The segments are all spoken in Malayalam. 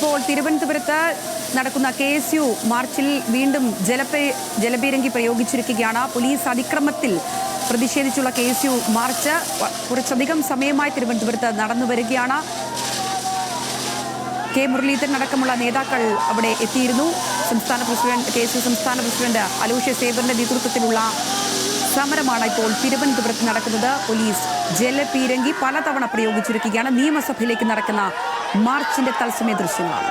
ഇപ്പോൾ തിരുവനന്തപുരത്ത് നടക്കുന്ന KSU മാർച്ചിൽ വീണ്ടും ജലപീരങ്കി പ്രയോഗിച്ചിരിക്കുകയാണ്. പോലീസ് അതിക്രമത്തിൽ പ്രതിഷേധിച്ചുള്ള KSU മാർച്ച് കുറച്ചധികം സമയമായി തിരുവനന്തപുരത്ത് നടന്നു വരികയാണ്. കെ മുരളീധരൻ അടക്കമുള്ള നേതാക്കൾ അവിടെ എത്തിയിരുന്നു. KSU സംസ്ഥാന പ്രസിഡന്റ് അലോഷ്യസ് സേബറിന്റെ നേതൃത്വത്തിലുള്ള സമരമാണ് ഇപ്പോൾ തിരുവനന്തപുരത്ത് നടക്കുന്നത്. പോലീസ് ജലപീരങ്കി പലതവണ പ്രയോഗിച്ചിരിക്കുകയാണ്. നിയമസഭയിലേക്ക് നടക്കുന്ന മാർച്ചിന്റെ തത്സമയ ദൃശ്യങ്ങളാണ്.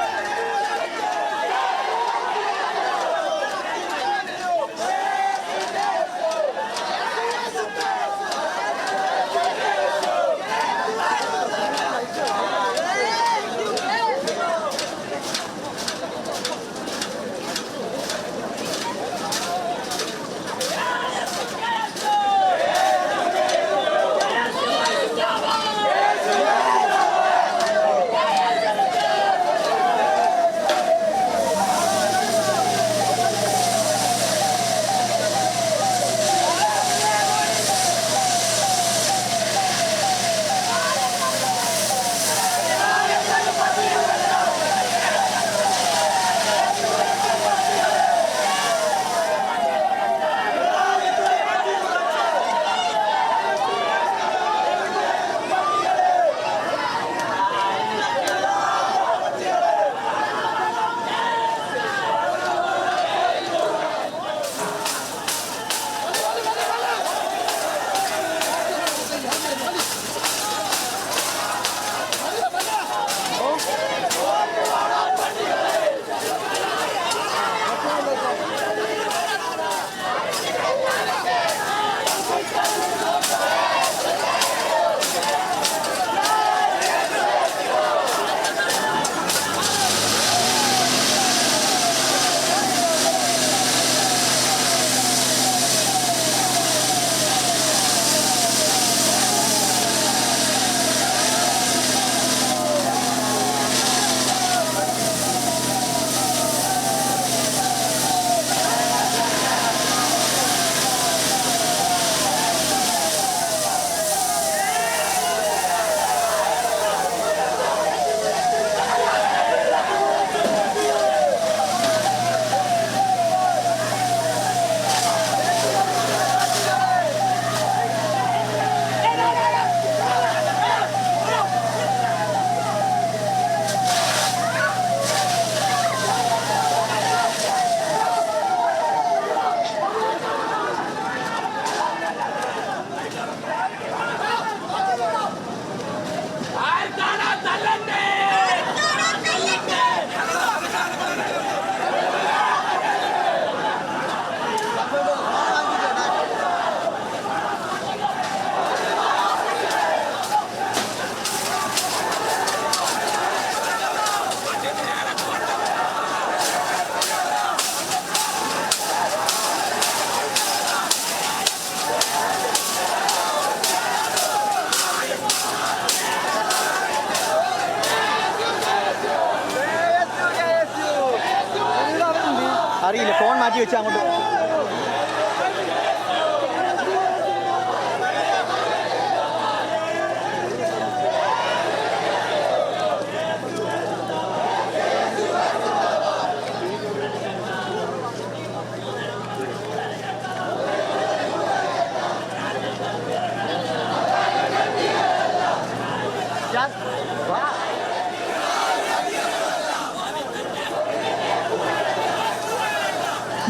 അറിയില്ല, ഫോൺ മാറ്റി വെച്ച് അങ്ങോട്ട്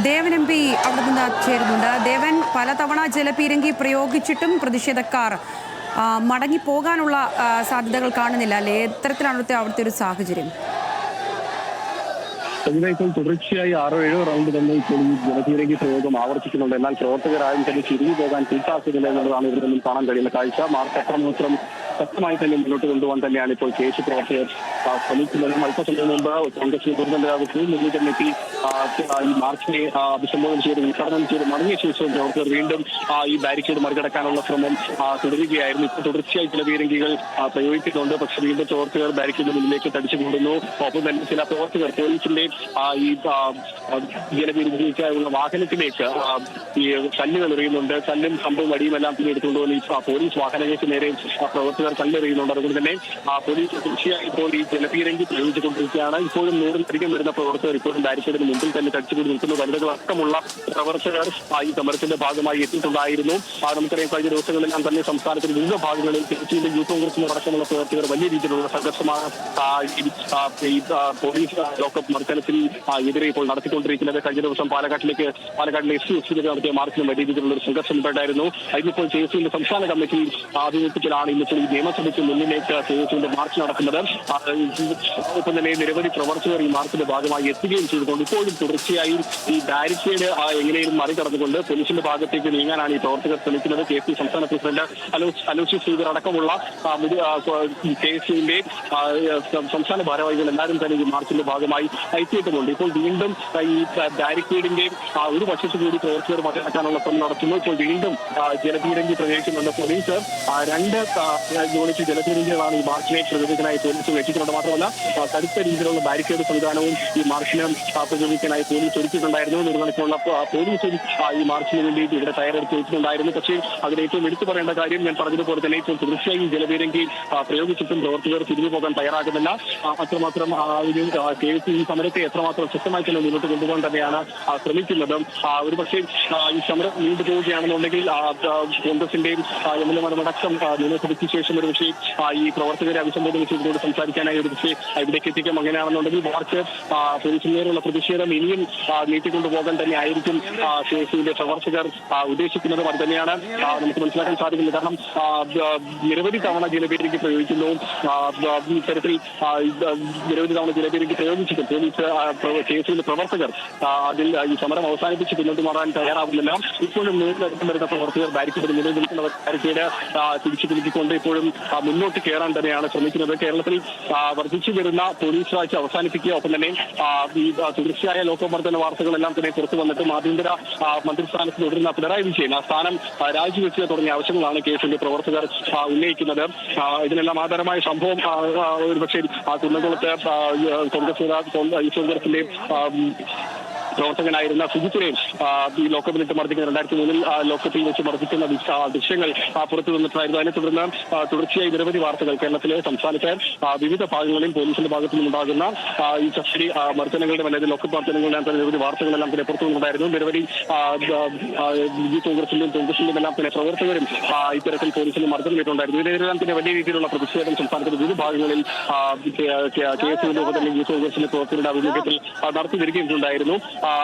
ദേവൻ MP അവിടെ നിന്ന് ചേരുന്നുണ്ട്. ദേവൻ, പലതവണ ജലപീരങ്കി പ്രയോഗിച്ചിട്ടും പ്രതിഷേധക്കാർ മടങ്ങിപ്പോകാനുള്ള സാധ്യതകൾ കാണുന്നില്ല അല്ലേ? എത്തരത്തിലാണ് അവിടുത്തെ ഒരു സാഹചര്യം? ഇപ്പോൾ തുടർച്ചയായി 6-7 റൗണ്ട് തന്നെ ഇപ്പോൾ ഈ ജലപീരങ്കി പ്രയോഗം ആവർത്തിക്കുന്നുണ്ട്. എന്നാൽ പ്രവർത്തകരായും തന്നെ തിരികെ പോകാൻ കൂട്ടാക്കുന്നില്ല എന്നുള്ളതാണ് ഇവിടെ നിന്നും കാണാൻ കഴിയുന്ന കാഴ്ച. മാർച്ച് അത്രമാത്രം ശക്തമായി തന്നെ മുന്നോട്ട് കൊണ്ടുപോകാൻ തന്നെയാണ് ഇപ്പോൾ KSU പ്രവർത്തകർ ശ്രമിക്കുന്നതും. അല്പസമയം മുമ്പ് കോൺഗ്രസ് നേതൃത്വം മുരളീധരനെത്തി ഈ മാർച്ചിനെ അഭിസംബോധന ചെയ്ത് ഉദ്ഘാടനം ചെയ്ത് മടങ്ങിയ ശേഷം പ്രവർത്തകർ വീണ്ടും ഈ ബാരിക്കേഡ് മറികടക്കാനുള്ള ശ്രമം തുടരുകയായിരുന്നു. ഇപ്പോൾ തുടർച്ചയായി ജലപീരങ്കികൾ പ്രയോഗിക്കുന്നുണ്ട്. പക്ഷേ വീണ്ടും പ്രവർത്തകർ ബാരിക്കേഡിന് മുന്നിലേക്ക് തടിച്ചു കൂടുന്നു. ഒപ്പം തന്നെ ചില പ്രവർത്തകർ പോലീസിന്റെ ഈ ജലപീരങ്കിക്കായുള്ള വാഹനത്തിലേക്ക് ഈ കല്ലുകൾ എറിയുന്നുണ്ട്. കല്ലും കമ്പും വടിയുമെല്ലാം പിന്നെ എടുത്തുകൊണ്ടുവന്ന് ഈ പോലീസ് വാഹനങ്ങൾക്ക് നേരെ പ്രവർത്തകർ പ്രവർത്തകർ കല്ലെറിയുന്നുണ്ട്. അതുകൊണ്ട് തന്നെ പോലീസ് തീർച്ചയായും ഇപ്പോൾ ഈ ജലപീരങ്കി പ്രയോഗിച്ചുകൊണ്ടിരിക്കുകയാണ്. ഇപ്പോഴും 100-ലധികം വരുന്ന പ്രവർത്തകർ ഇപ്പോഴും ബാരിക്കേഡിന് മുമ്പിൽ തന്നെ തടിച്ചുകൂടി നിൽക്കുന്നു. വനിതകളടക്കമുള്ള പ്രവർത്തകർ ഈ സമരത്തിന്റെ ഭാഗമായി എത്തിയിട്ടുണ്ടായിരുന്നു. നമുക്കറിയാം കഴിഞ്ഞ ദിവസങ്ങളിലെല്ലാം തന്നെ സംസ്ഥാനത്തിന്റെ വിവിധ ഭാഗങ്ങളിൽ തിരുച്ചിയിലെ യൂത്ത് കോൺഗ്രസിന് അടക്കമുള്ള പ്രവർത്തകർ വലിയ രീതിയിലുള്ള സംഘർഷമാണ് പോലീസ് ലോക്കപ്പ് മർദ്ദനത്തിന് എതിരെ ഇപ്പോൾ നടത്തിക്കൊണ്ടിരിക്കുന്നത്. കഴിഞ്ഞ ദിവസം പാലക്കാട്ടിലെ SC നടത്തിയ മാർച്ചിലും വലിയ രീതിയിലുള്ള ഒരു സംഘർഷം ഉണ്ടായിരുന്നു. അതിനിപ്പോൾ KSUവിന്റെ സംസ്ഥാന കമ്മിറ്റി ആഭിമുഖ്യത്തിലാണ് ഇന്നിപ്പോൾ ഈ നിയമസഭയ്ക്ക് മുന്നിലേക്ക് KSUവിന്റെ മാർച്ച് നടക്കുന്നത്. ഒപ്പം തന്നെ നിരവധി പ്രവർത്തകർ ഈ മാർച്ചിന്റെ ഭാഗമായി എത്തുകയും ചെയ്തുകൊണ്ട് ഇപ്പോഴും തുടർച്ചയായും ഈ ബാരിക്കേഡ് എങ്ങനെയും മറികടന്നുകൊണ്ട് പോലീസിന്റെ ഭാഗത്തേക്ക് നീങ്ങാനാണ് ഈ പ്രവർത്തകർ ശ്രമിക്കുന്നത്. KSU സംസ്ഥാന പ്രസിഡന്റ് അലോഷ്യസ് സീദർ അടക്കമുള്ള KSUവിന്റെ സംസ്ഥാന ഭാരവാഹികൾ എല്ലാവരും തന്നെ ഈ മാർച്ചിന്റെ ഭാഗമായി എത്തിയിട്ടുമുണ്ട്. ഇപ്പോൾ വീണ്ടും ഈ ബാരിക്കേഡിന്റെ ഒരു വശത്ത് കൂടി പ്രവർത്തകർ മറികടക്കാനുള്ള ശ്രമം നടത്തുന്നു. ഇപ്പോൾ വീണ്ടും ജലപീരങ്കി പ്രയോഗിക്കുന്നുണ്ട് പോലീസ്. 2 യൂണിറ്റ് ജലപീരങ്കികളാണ് ഈ മാർച്ചിനെ പ്രതിരോധത്തിനായി പോലീസ് വെച്ചിട്ടുണ്ട്. മാത്രമല്ല കടുത്ത രീതിയിലുള്ള ബാരിക്കേഡ് സംവിധാനവും ഈ മാർച്ചിനെ പ്രതിരോധിക്കാനായി പോലീസ് ഒരുക്കിയിട്ടുണ്ടായിരുന്നു. നിർവഹിച്ചുള്ള പോലീസും ഈ മാർച്ചിന് വേണ്ടി ഇവിടെ തയ്യാറെടുത്ത് വെച്ചിട്ടുണ്ടായിരുന്നു. പക്ഷേ അതിന് ഏറ്റവും എടുത്തു പറയേണ്ട കാര്യം ഞാൻ പറഞ്ഞതുപോലെ തന്നെ ഇപ്പോൾ തീർച്ചയായും ജലപീരങ്കി പ്രയോഗിച്ചിട്ടും പ്രവർത്തകർ തിരിഞ്ഞു പോകാൻ തയ്യാറാകുന്നില്ല. അത്രമാത്രം KSU ഈ സമരത്തെ എത്രമാത്രം ശക്തമായി തന്നെ മുന്നോട്ട് കൊണ്ടുപോകാൻ തന്നെയാണ് ശ്രമിക്കുന്നത്. ഒരുപക്ഷെ ഈ സമരം നീണ്ടുപോവുകയാണെന്നുണ്ടെങ്കിൽ കോൺഗ്രസിന്റെയും MLA-മാരടക്കം നിയമസഭയ്ക്ക് ശേഷം ഒരു പക്ഷേ ഈ പ്രവർത്തകരെ അഭിസംബോധന ചെയ്തുകൊണ്ട് സംസാരിക്കാനായി ഒരു പക്ഷേ ഇവിടേക്ക് എത്തിക്കാം. അങ്ങനെയാണെന്നുണ്ടെങ്കിൽ മാർച്ച് പോലീസിന് നേരെയുള്ള പ്രതിഷേധം ഇനിയും നീട്ടിക്കൊണ്ടുപോകാൻ തന്നെ ആയിരിക്കും KSUവിന്റെ പ്രവർത്തകർ ഉദ്ദേശിക്കുന്നത്. അത് തന്നെയാണ് നമുക്ക് മനസ്സിലാക്കാൻ സാധിക്കുന്നത്. കാരണം നിരവധി തവണ ജലപീരങ്കി പ്രയോഗിക്കുന്നു. ഇത്തരത്തിൽ നിരവധി തവണ ജലപീരങ്കി പ്രയോഗിച്ചിട്ട് പോലീസ് KSUവിന്റെ പ്രവർത്തകർ അതിൽ ഈ സമരം അവസാനിപ്പിച്ച് പിന്നോട്ട് മാറാൻ തയ്യാറാവുന്നില്ല. ഇപ്പോഴും നേരിടക്കം വരുന്ന പ്രവർത്തകർ ബാരിക്കേഡ് മുന്നിൽ നിൽക്കുന്ന ബാരിക്കേഡ് തിരിച്ചു പിടിച്ചുകൊണ്ട് ഇപ്പോഴും മുന്നോട്ട് കയറാൻ തന്നെയാണ് ശ്രമിക്കുന്നത്. കേരളത്തിൽ വർദ്ധിച്ചു വരുന്ന പോലീസ് രാജ് അവസാനിപ്പിക്കുക. ഒപ്പം തന്നെ ഈ തുടർച്ചയായ ലോകമർദ്ദന വാർത്തകളെല്ലാം തന്നെ പുറത്തു വന്നിട്ട് ആഭ്യന്തര മന്ത്രിസ്ഥാനത്ത് തുടരുന്ന പിണറായി വിജയൻ ആ സ്ഥാനം രാജിവെക്കുക തുടങ്ങിയ ആവശ്യങ്ങളാണ് KSUവിന്റെ പ്രവർത്തകർ ഉന്നയിക്കുന്നത്. ഇതിനെല്ലാം ആധാരമായ സംഭവം ഒരുപക്ഷെ കുന്നംകുളത്ത് കോൺഗ്രസിന്റെ പ്രവർത്തകനായിരുന്ന സുജിത്തിനെയും ഈ ലോക്കപ്പിലിട്ട് മർദ്ദിക്കുന്ന 2003 ലോക്കപ്പിൽ വെച്ച് മർദ്ദിക്കുന്ന ദൃശ്യങ്ങൾ പുറത്തു വന്നിട്ടായിരുന്നു. അതിനെ തുടർന്ന് തുടർച്ചയായി നിരവധി വാർത്തകൾ കേരളത്തിലെ സംസ്ഥാനത്തെ വിവിധ ഭാഗങ്ങളിൽ പോലീസിന്റെ ഭാഗത്തു നിന്നുണ്ടാകുന്ന ഈ കസ്റ്റഡി മർദ്ദനങ്ങളുടെ അല്ലെങ്കിൽ ലോക്കപ്പ് മർദ്ദനങ്ങളുടെ നിരവധി വാർത്തകളെല്ലാം തന്നെ പുറത്തു വന്നിട്ടുണ്ടായിരുന്നു. നിരവധി യൂത്ത് കോൺഗ്രസിന്റെയും എല്ലാം തന്നെ പ്രവർത്തകരും ഇത്തരത്തിൽ പോലീസിന് മർദ്ദനമേറ്റുണ്ടായിരുന്നു. ഇതിനെല്ലാം തന്നെ വലിയ രീതിയിലുള്ള പ്രതിഷേധം സംസ്ഥാനത്തിന്റെ വിവിധ ഭാഗങ്ങളിൽ KSUവിന്റെ തന്നെ യൂത്ത് കോൺഗ്രസിന്റെ പ്രവർത്തകരുടെ ആഭിമുഖ്യത്തിൽ നടത്തി വരികയുണ്ടായിരുന്നു.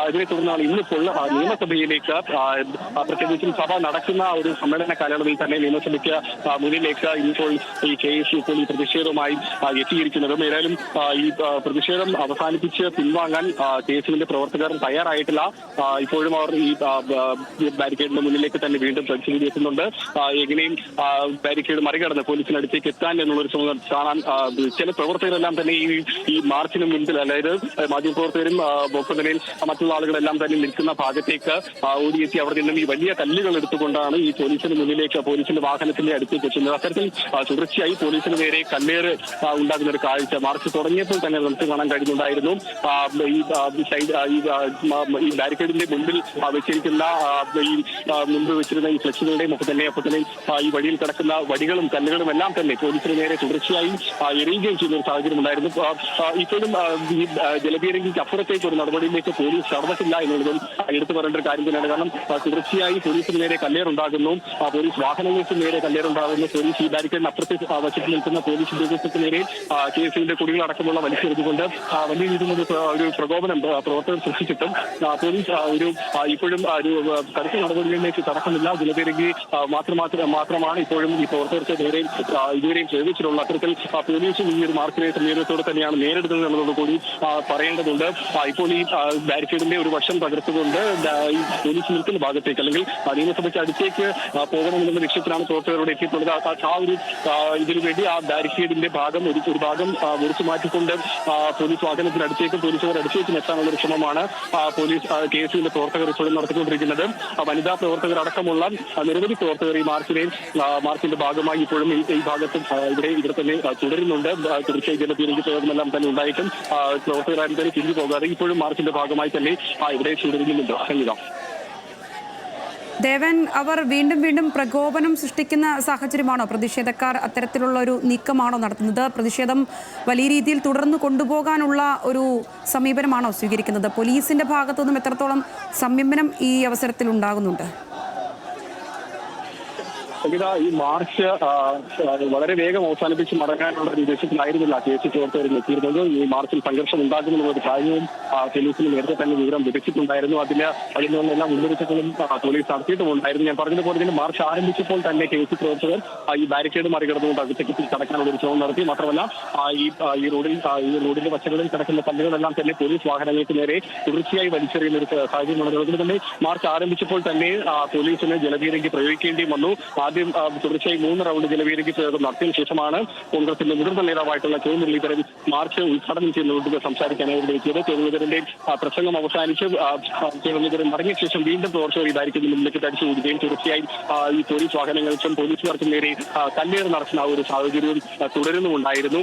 ഇതിനെ തുടർന്നാണ് ഇന്നിപ്പോൾ നിയമസഭയിലേക്ക് പ്രത്യേകിച്ചും സഭ നടക്കുന്ന ഒരു സമ്മേളന കാലയളവിൽ തന്നെ നിയമസഭയ്ക്ക് മുന്നിലേക്ക് ഇപ്പോൾ ഈ KSU ഇപ്പോൾ ഈ പ്രതിഷേധവുമായി എത്തിയിരിക്കുന്നതും. ഏതായാലും ഈ പ്രതിഷേധം അവസാനിപ്പിച്ച് പിൻവാങ്ങാൻ KSUവിന്റെ പ്രവർത്തകർ തയ്യാറായിട്ടില്ല. ഇപ്പോഴും അവർ ഈ ബാരിക്കേഡിന്റെ മുന്നിലേക്ക് തന്നെ വീണ്ടും പ്രതിഷേധം എത്തുന്നുണ്ട്. എങ്ങനെയും ബാരിക്കേഡ് മറികടന്ന് പോലീസിനടുത്തേക്ക് എത്താൻ എന്നുള്ളൊരു ശ്രമം കാണാൻ ചില പ്രവർത്തകരെല്ലാം തന്നെ ഈ മാർച്ചിന് മുൻപിൽ, അതായത് മാധ്യമപ്രവർത്തകരും ഒപ്പം തന്നെ മറ്റുള്ള ആളുകളെല്ലാം തന്നെ നിൽക്കുന്ന ഭാഗത്തേക്ക് ഓടിയെത്തി അവിടെ നിന്നും ഈ വലിയ കല്ലുകൾ എടുത്തുകൊണ്ടാണ് ഈ പോലീസിന് മുന്നിലേക്ക് പോലീസിന്റെ വാഹനത്തിന്റെ അടുത്തേക്ക് എത്തുന്നത്. അത്തരത്തിൽ തുടർച്ചയായി പോലീസിന് നേരെ കല്ലേറ് ഉണ്ടാകുന്ന ഒരു കാഴ്ച മാർച്ച് തുടങ്ങിയപ്പോൾ തന്നെ നമുക്ക് കാണാൻ കഴിയുന്നുണ്ടായിരുന്നു. ഈ ബാരിക്കേഡിന്റെ മുമ്പിൽ വെച്ചിരിക്കുന്ന ഈ മുൻപ് വെച്ചിരുന്ന ഈ ഫ്ലെക്സുകളുടെയും ഒപ്പം തന്നെ ഈ വഴിയിൽ കിടക്കുന്ന വടികളും കല്ലുകളും എല്ലാം തന്നെ പോലീസിന് നേരെ തുടർച്ചയായി എറിയുകയും ചെയ്യുന്ന ഒരു സാഹചര്യം ഉണ്ടായിരുന്നു. ഇപ്പോഴും ഈ ജലപീരങ്കിക്ക് അപ്പുറത്തേക്ക് ഒരു നടപടിയിലേക്ക് പോലീസ് കടന്നിട്ടില്ല എന്നുള്ളതും എടുത്തു പറയേണ്ട ഒരു കാര്യം തന്നെയാണ്. കാരണം തുടർച്ചയായി പോലീസിന് നേരെ കല്ലേറുണ്ടാകുന്നു, പോലീസ് വാഹനങ്ങൾക്ക് നേരെ കല്ലേറുണ്ടാകുന്നു. പോലീസ് ഈ ബാരിക്കേഡിന് അപ്പുറത്തെ വശത്ത് നിൽക്കുന്ന പോലീസ് ഉദ്യോഗസ്ഥർക്ക് നേരെ KSUവിന്റെ കുടികളടക്കമുള്ള വലിച്ചെറിഞ്ഞുകൊണ്ട് വലിയ രീതിയിലുള്ള ഒരു പ്രകോപനം പ്രവർത്തകർ സൃഷ്ടിച്ചിട്ടും പോലീസ് ഇപ്പോഴും ഒരു കടുത്ത നടപടികളിലേക്ക് കടക്കുന്നില്ല. ജലപീരങ്കി മാത്രമാണ് ഇപ്പോഴും ഈ പ്രവർത്തകർക്ക് നേരെ ഇതുവരെയും പ്രയോഗിച്ചിട്ടുള്ള. അത്തരത്തിൽ പോലീസും ഈ ഒരു മാർച്ചിനെ സമീപത്തോടെ തന്നെയാണ് നേരിടുന്നത് എന്നുള്ളത് കൂടി പറയേണ്ടതുണ്ട്. ഇപ്പോൾ ഈ ബാരിക്കേഡിന്റെ ഒരു വശം തകർത്തുകൊണ്ട് ഈ പോലീസ് നിൽക്കുന്ന ഭാഗത്തേക്ക് അല്ലെങ്കിൽ നിയമസഭയ്ക്ക് അടുത്തേക്ക് പോകണമെന്നുള്ള ലക്ഷ്യത്തിലാണ് പ്രവർത്തകരോട് എത്തിയിട്ടുള്ളത്. ആ ഒരു ഇതിനുവേണ്ടി ആ ബാരിക്കേഡിന്റെ ഒരു ഭാഗം മുറിച്ചു മാറ്റിക്കൊണ്ട് പോലീസ് വാഹനത്തിനടുത്തേക്കും പോലീസുകാർ അടുത്തേക്കും എത്താനുള്ള ഒരു ശ്രമമാണ് പോലീസ് KSUവിന്റെ പ്രവർത്തകർ ഇപ്പോഴും നടത്തിക്കൊണ്ടിരിക്കുന്നത്. വനിതാ പ്രവർത്തകർ അടക്കമുള്ള നിരവധി പ്രവർത്തകർ ഈ മാർച്ചിന്റെ ഭാഗമായി ഇപ്പോഴും ഈ ഭാഗത്തും ഇവിടെ തന്നെ തുടരുന്നുണ്ട്. തീർച്ചയായും ജലപീരങ്കി പ്രയോഗമെല്ലാം തന്നെ ഉണ്ടായിട്ടും പ്രവർത്തകരാരും തന്നെ തിരിഞ്ഞു പോകാതെ ഇപ്പോഴും മാർച്ചിന്റെ ഭാഗമായി തന്നെ ഇവിടെ തുടരുന്നുണ്ട്. സംഗീത ദേവൻ, അവർ വീണ്ടും വീണ്ടും പ്രകോപനം സൃഷ്ടിക്കുന്ന സാഹചര്യമാണോ? പ്രതിഷേധക്കാർ അത്തരത്തിലുള്ള ഒരു നീക്കമാണോ നടത്തുന്നത്? പ്രതിഷേധം വലിയ രീതിയിൽ തുടർന്നു കൊണ്ടുപോകാനുള്ള ഒരു സമീപനമാണോ സ്വീകരിക്കുന്നത്? പോലീസിന്റെ ഭാഗത്തുനിന്നും എത്രത്തോളം സംയമനം ഈ അവസരത്തിൽ ഉണ്ടാകുന്നുണ്ട്? സംഗീത, ഈ മാർച്ച് വളരെ വേഗം അവസാനിപ്പിച്ച് മടങ്ങാനുള്ള ഒരു ഉദ്ദേശത്തിലായിരുന്നില്ല കേസ് പ്രവർത്തകർ എത്തിയിരുന്നത്. ഈ മാർച്ചിൽ സംഘർഷം ഉണ്ടാകുമെന്നുള്ള ഒരു കാര്യവും പോലീസിന് നേരത്തെ തന്നെ വിവരം ലഭിച്ചിട്ടുണ്ടായിരുന്നു. അതിൽ നിന്നെല്ലാം മുന്നൊരുക്കങ്ങളും പോലീസ് നടത്തിയിട്ടുമുണ്ടായിരുന്നു. ഞാൻ പറഞ്ഞതുപോലെ തന്നെ മാർച്ച് ആരംഭിച്ചപ്പോൾ തന്നെ കേസ് പ്രവർത്തകർ ഈ ബാരിക്കേഡ് മറികടന്നുകൊണ്ട് അകത്തേക്ക് കടക്കാനുള്ള ഒരു ശ്രമം നടത്തി. മാത്രമല്ല ഈ റോഡിന്റെ വശങ്ങളിൽ കിടക്കുന്ന കല്ലുകളെല്ലാം തന്നെ പോലീസ് വാഹനങ്ങൾക്ക് നേരെ തുടർച്ചയായി വലിച്ചെറിയുന്ന ഒരു സാഹചര്യമാണ്. അതുകൊണ്ട് തന്നെ മാർച്ച് ആരംഭിച്ചപ്പോൾ തന്നെ പോലീസിന് ജലപീരങ്കി പ്രയോഗിക്കേണ്ടി വന്നു. ആദ്യം തുടർച്ചയായി 3 റൗണ്ട് ജലപീരങ്കി പ്രയോഗം നടത്തിയതിനു ശേഷമാണ് കോൺഗ്രസിന്റെ മുതിർന്ന നേതാവായിട്ടുള്ള കെ മുരളീധരൻ മാർച്ച് ഉദ്ഘാടനം ചെയ്യുന്നതോട് സംസാരിക്കാനായി എത്തിയത്. കെ മുരളീധരന്റെ പ്രസംഗം അവസാനിച്ച് കെ മുരളീധരൻ മടങ്ങിയ ശേഷം വീണ്ടും പ്രവർത്തകർ ഇതായിരിക്കും മുന്നിലേക്ക് തടിച്ചു കൂടുകയും തുടർച്ചയായി ഈ പോലീസ് വാഹനങ്ങൾക്കും പോലീസുകാർക്കും നേരെ കല്ലേറ് നടത്തുന്ന ഒരു സാഹചര്യവും തുടരുന്നുമുണ്ടായിരുന്നു.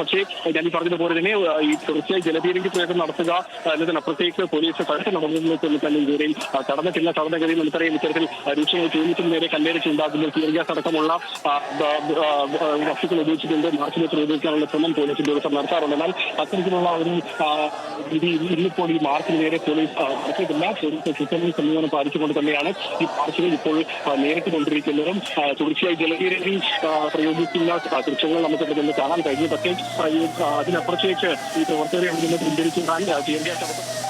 പക്ഷേ ഞാൻ പറഞ്ഞതുപോലെ തന്നെ ഈ തുടർച്ചയായി ജലപീരങ്കി പ്രയോഗം നടത്തുക എന്നതിനപ്പുറത്തേക്ക് പോലീസ് കടുത്ത നടപടികളിൽ തന്നെ ഇതുവരെ കടന്നിട്ടില്ല. സാധാരണഗതിയിൽ നമുക്കറിയാം ഇത്തരത്തിൽ രൂക്ഷമായി പോലീസിന് നേരെ കല്ലേറിച്ച് ഉണ്ടാകുമ്പോൾ ടിയർ ഗ്യാസ് അടക്കമുള്ള വസ്തുക്കൾ ഉപയോഗിച്ചിട്ടുണ്ട്. മാർച്ചിലേക്ക് ഉപയോഗിക്കാനുള്ള ശ്രമം പോലീസ് ദിവസം നടത്താറുണ്ട്. എന്നാൽ അത്തരത്തിലുള്ള ഒരു ഇന്നിപ്പോൾ ഈ മാർച്ചിന് നേരെ പോലീസ് നടത്തിയിട്ടില്ല. പോലീസ് കൃത്യമായ സമീപനം പാലിച്ചുകൊണ്ട് തന്നെയാണ് ഈ മാർച്ചിനെ ഇപ്പോൾ നേരിട്ട് കൊണ്ടിരിക്കുന്നതും. തുടർച്ചയായി ജലപീരങ്കി പ്രയോഗിക്കുന്ന ദൃശ്യങ്ങൾ നമുക്ക് ഇവിടെ നിന്ന് കാണാൻ കഴിഞ്ഞു. പക്ഷേ അതിനപ്പുറത്തേക്ക് ഈ പ്രവർത്തകരെ അവിടെ നിന്ന് പിന്തിരിച്ചുകൊണ്ടാണ് ടിയർ ഗ്യാസ്